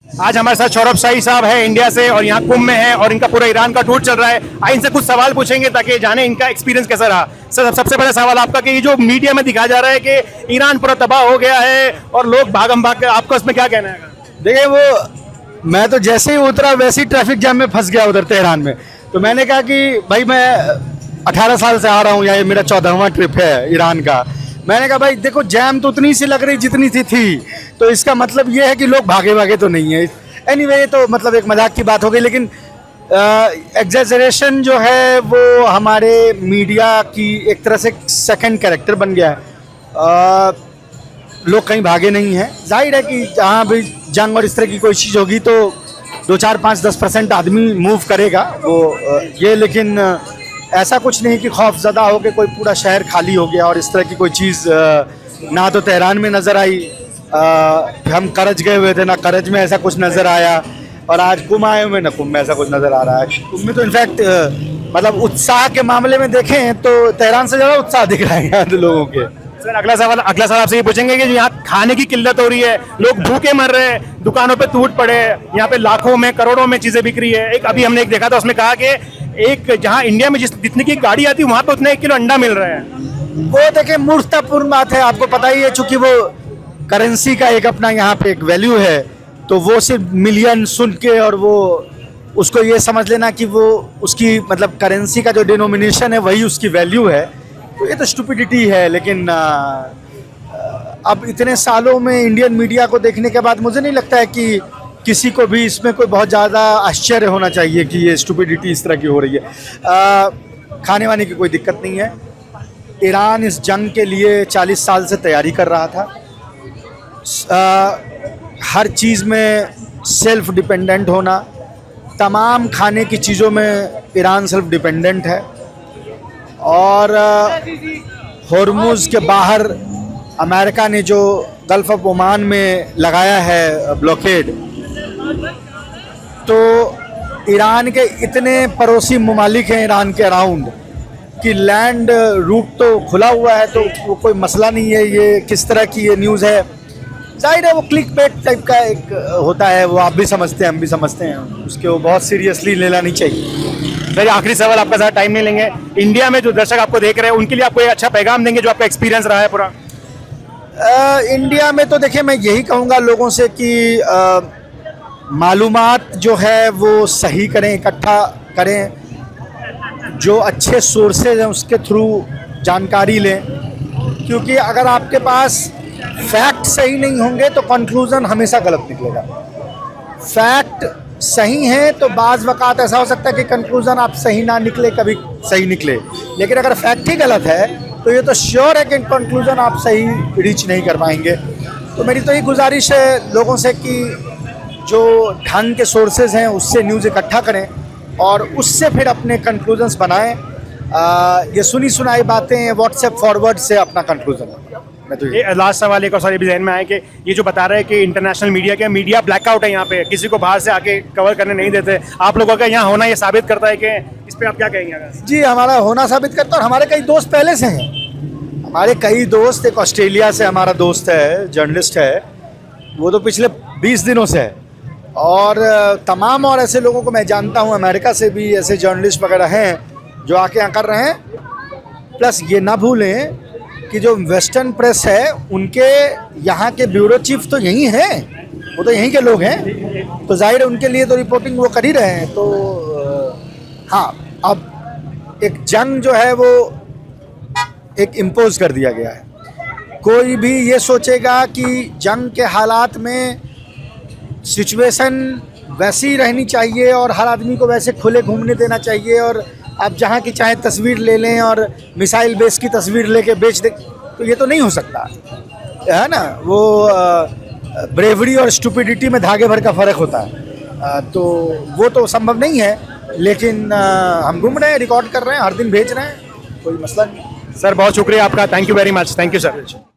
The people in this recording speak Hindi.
आज हमारे साथ सौरभ शाही साहब है इंडिया से और यहाँ कुंभ में है और इनका पूरा ईरान का टूर चल रहा है। आज इनसे कुछ सवाल पूछेंगे ताकि जाने इनका एक्सपीरियंस कैसा रहा। सर, सबसे पहला सवाल आपका कि ये जो मीडिया में दिखाया जा रहा है कि ईरान पूरा तबाह हो गया है और लोग भागम भाग, आपका उसमें क्या कहना है? देखिए, वो मैं तो जैसे ही उतरा वैसे ही ट्रैफिक जाम में फंस गया उधर तेहरान में। तो मैंने कहा कि भाई मैं 18 साल से आ रहा हूँ, या ये मेरा 14वां ट्रिप है ईरान का। मैंने कहा भाई देखो, जैम तो उतनी सी लग रही जितनी थी, तो इसका मतलब ये है कि लोग भागे भागे तो नहीं है। एनीवे, तो मतलब एक मजाक की बात हो गई, लेकिन एग्जैजरेशन जो है वो हमारे मीडिया की एक तरह से सेकंड कैरेक्टर बन गया है। लोग कहीं भागे नहीं हैं। जाहिर है कि जहाँ भी जंग और इस तरह की कोई चीज़ होगी तो 2, 4, 5, 10% आदमी मूव करेगा वो ये, लेकिन ऐसा कुछ नहीं कि खौफजदा हो के कोई पूरा शहर खाली हो गया और इस तरह की कोई चीज़ ना तो तेहरान में नज़र आई। हम करज गए हुए थे, ना करज में ऐसा कुछ नज़र आया, और आज कुंभ आए हुए ना कुंभ में ऐसा कुछ नज़र आ रहा है। कुंभ में तो इनफैक्ट मतलब उत्साह के मामले में देखें तो तेहरान से ज़्यादा उत्साह दिख रहा है यहाँ के लोगों के। सर, अगला सवाल आपसे ये पूछेंगे कि यहाँ खाने की किल्लत हो रही है, लोग भूखे मर रहे हैं, दुकानों पे टूट पड़े, यहाँ पे लाखों में करोड़ों में चीजें बिक रही है। अभी हमने एक देखा था, उसमें कहा कि एक जहाँ इंडिया में जितनी की गाड़ी आती है वहाँ पे उतना 1 किलो अंडा मिल रहा है। वो देखिए मूर्खतापूर्ण बात है, आपको पता ही है, चूंकि वो करेंसी का एक अपना यहाँ पे एक वैल्यू है, तो वो सिर्फ मिलियन सुन के और वो उसको ये समझ लेना कि वो उसकी मतलब करेंसी का जो डिनोमिनेशन है वही उसकी वैल्यू है, तो ये तो स्टुपिडिटी है। लेकिन अब इतने सालों में इंडियन मीडिया को देखने के बाद मुझे नहीं लगता है कि किसी को भी इसमें कोई बहुत ज़्यादा आश्चर्य होना चाहिए कि ये स्टुपिडिटी इस तरह की हो रही है। खाने वाने की कोई दिक्कत नहीं है। ईरान इस जंग के लिए 40 साल से तैयारी कर रहा था। हर चीज़ में सेल्फ डिपेंडेंट होना, तमाम खाने की चीज़ों में ईरान सेल्फ डिपेंडेंट है, और हॉर्मुज़ के बाहर अमेरिका ने जो गल्फ़ ऑफ ओमान में लगाया है ब्लॉकेड, तो ईरान के इतने पड़ोसी ममालिक हैं ईरान के अराउंड कि लैंड रूट तो खुला हुआ है, तो वो कोई मसला नहीं है। ये किस तरह की ये न्यूज़ है, जाहिर है वो क्लिक बेट टाइप का एक होता है, वो आप भी समझते हैं, हम भी समझते हैं, उसके वो बहुत सीरियसली लेना नहीं चाहिए। सर, आखिरी सवाल, आपका ज़्यादा टाइम नहीं लेंगे। इंडिया में जो दर्शक आपको देख रहे हैं उनके लिए आप कोई अच्छा पैगाम देंगे जो आपका एक्सपीरियंस रहा है पूरा? इंडिया में तो देखिए, मैं यही कहूँगा लोगों से कि मालूमात जो है वो सही करें, इकट्ठा करें, जो अच्छे सोर्सेज हैं उसके थ्रू जानकारी लें, क्योंकि अगर आपके पास फैक्ट सही नहीं होंगे तो कंक्लूजन हमेशा गलत निकलेगा। फैक्ट सही है तो बाज़ वक़ात ऐसा हो सकता है कि कंक्लूजन आप सही ना निकले, कभी सही निकले, लेकिन अगर फैक्ट ही गलत है तो ये तो श्योर है कि कंक्लूजन आप सही रीच नहीं कर पाएंगे। तो मेरी तो ये गुजारिश है लोगों से कि जो ढंग के सोर्सेज हैं उससे न्यूज़ इकट्ठा करें और उससे फिर अपने कंक्लूजन्स बनाएं। ये सुनी सुनाई बातें व्हाट्सएप फॉरवर्ड से अपना कंक्लूजन। ये लास्ट सवाल एक और सारी भी जहन में आए कि ये जो बता रहे हैं कि इंटरनेशनल मीडिया ब्लैकआउट है यहाँ पे, किसी को बाहर से आके कवर करने नहीं देते, आप लोगों का यहाँ होना ये साबित करता है कि इस पे आप क्या कहेंगे? जी, हमारा होना साबित करता है, और हमारे कई दोस्त पहले से हैं। हमारे कई दोस्त, एक ऑस्ट्रेलिया से हमारा दोस्त है, जर्नलिस्ट है, वो तो पिछले 20 दिनों से है, और तमाम और ऐसे लोगों को मैं जानता हूँ, अमेरिका से भी ऐसे जर्नलिस्ट वगैरह हैं जो आके यहाँ कर रहे हैं। प्लस ये ना भूलें कि जो वेस्टर्न प्रेस है उनके यहाँ के ब्यूरो चीफ तो यही हैं, वो तो यहीं के लोग हैं, तो जाहिर है उनके लिए तो रिपोर्टिंग वो कर ही रहे हैं। तो हाँ, अब एक जंग जो है वो एक इम्पोज कर दिया गया है। कोई भी ये सोचेगा कि जंग के हालात में सिचुएशन वैसी रहनी चाहिए और हर आदमी को वैसे खुले घूमने देना चाहिए, और आप जहाँ की चाहे तस्वीर ले लें और मिसाइल बेस की तस्वीर लेके बेच दें, तो ये तो नहीं हो सकता है ना। वो ब्रेवरी और स्टुपिडिटी में धागे भर का फ़र्क होता है, तो वो तो संभव नहीं है। लेकिन हम घूम रहे हैं, रिकॉर्ड कर रहे हैं, हर दिन भेज रहे हैं, कोई मसला नहीं। सर, बहुत शुक्रिया आपका, thank you very much. Thank you sir.